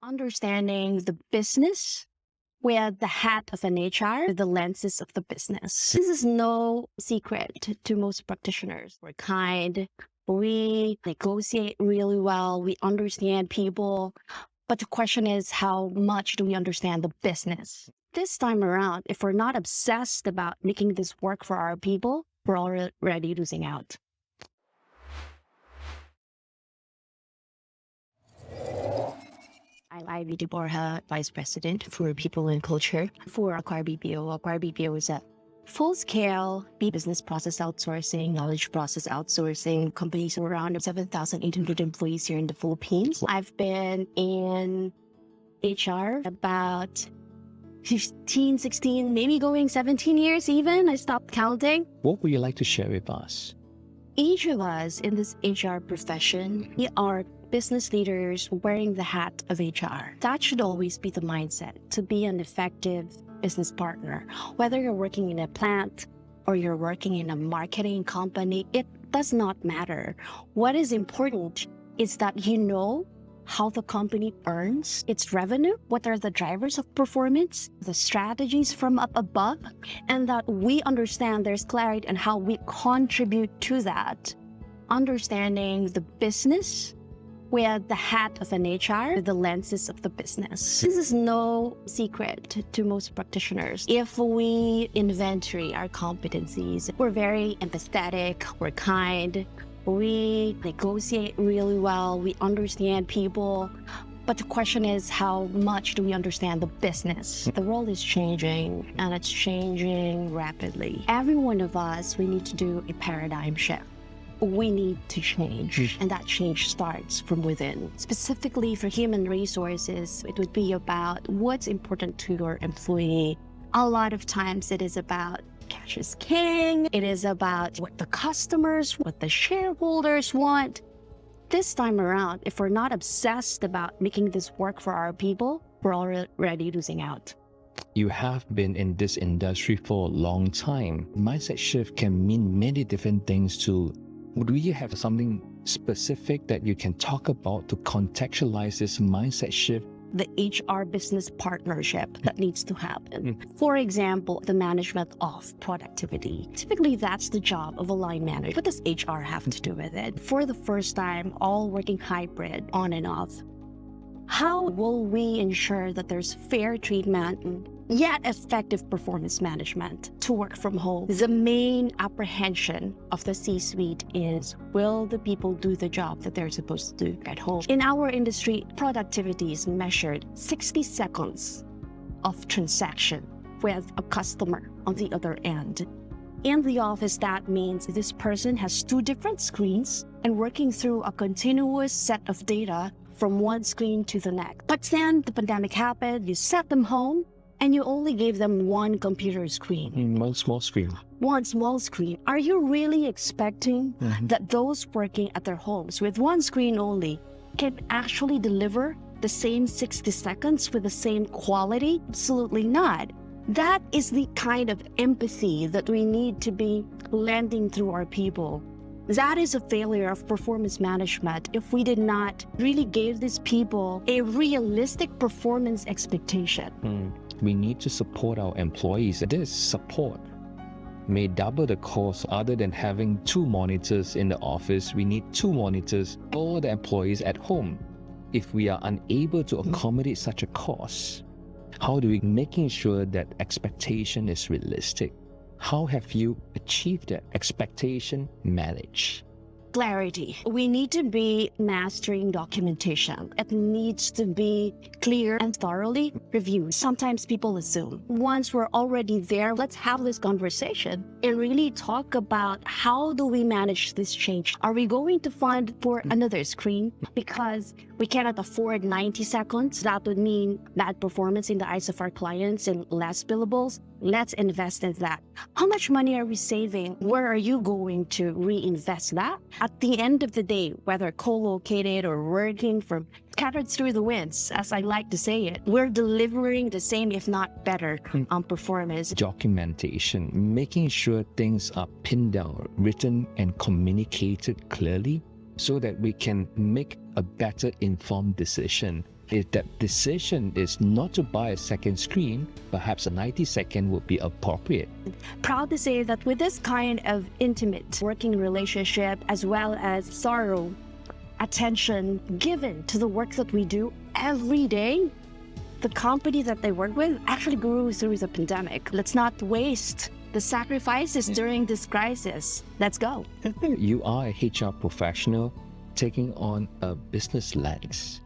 Understanding the business with the hat of an HR, the lenses of the business. This is no secret to most practitioners. We're kind, we negotiate really well, we understand people. But the question is, how much do we understand the business? This time around, if we're not obsessed about making this work for our people, we're already losing out. I'm Ivy De Borja, Vice President for People and Culture for Acquire BPO. Acquire BPO is a full-scale business process outsourcing, knowledge process outsourcing companies around 7,800 employees here in the Philippines. I've been in HR about 15, 16, maybe going 17 years even. I stopped counting. What would you like to share with us? Each of us in this HR profession, we are business leaders wearing the hat of HR. That should always be the mindset, to be an effective business partner. Whether you're working in a plant or you're working in a marketing company, it does not matter. What is important is that you know how the company earns its revenue, what are the drivers of performance, the strategies from up above, and that we understand there's clarity on how we contribute to that. Understanding the business with the hat of an HR, the lenses of the business. This is no secret to most practitioners. If we inventory our competencies, we're very empathetic, we're kind, we negotiate really well, we understand people. But the question is, how much do we understand the business? The world is changing, and it's changing rapidly. Every one of us, we need to do a paradigm shift. We need to change, and that change starts from within. Specifically for human resources, it would be about what's important to your employee. A lot of times it is about cash is king. It is about what the customers, what the shareholders want. This time around, if we're not obsessed about making this work for our people, we're already losing out. You have been in this industry for a long time. Mindset shift can mean many different things too. Would you have something specific that you can talk about to contextualize this mindset shift? The HR business partnership that needs to happen. For example, the management of productivity. Typically, that's the job of a line manager. What does HR have to do with it? For the first time, all working hybrid, on and off. How will we ensure that there's fair treatment yet effective performance management to work from home? The main apprehension of the C-suite is, will the people do the job that they're supposed to do at home? In our industry, productivity is measured 60 seconds of transaction with a customer on the other end. In the office, that means this person has two different screens and working through a continuous set of data from one screen to the next. But then the pandemic happened, you sent them home, and you only gave them one computer screen. One small screen. One small screen. Are you really expecting that those working at their homes with one screen only can actually deliver the same 60 seconds with the same quality? Absolutely not. That is the kind of empathy that we need to be lending through our people. That is a failure of performance management if we did not really give these people a realistic performance expectation. We need to support our employees. This support may double the cost. Other than having two monitors in the office, we need two monitors for the employees at home. If we are unable to accommodate such a cost, how do we making sure that expectation is realistic? How have you achieved that expectation manage? Clarity. We need to be mastering documentation. It needs to be clear and thoroughly reviewed. Sometimes people assume once we're already there, let's have this conversation and really talk about how do we manage this change. Are we going to fund for another screen because we cannot afford 90 seconds? That would mean bad performance in the eyes of our clients and less billables. Let's invest in that. How much money are we saving? Where are you going to reinvest that? At the end of the day, whether co-located or working from scattered through the winds, as I like to say it, we're delivering the same, if not better, on performance. Documentation, making sure things are pinned down, written and communicated clearly so that we can make a better informed decision. If that decision is not to buy a second screen, perhaps a 90-second would be appropriate. Proud to say that with this kind of intimate working relationship, as well as thorough attention given to the work that we do every day, the company that they work with actually grew through the pandemic. Let's not waste the sacrifices during this crisis. Let's go. You are a HR professional taking on a business lens.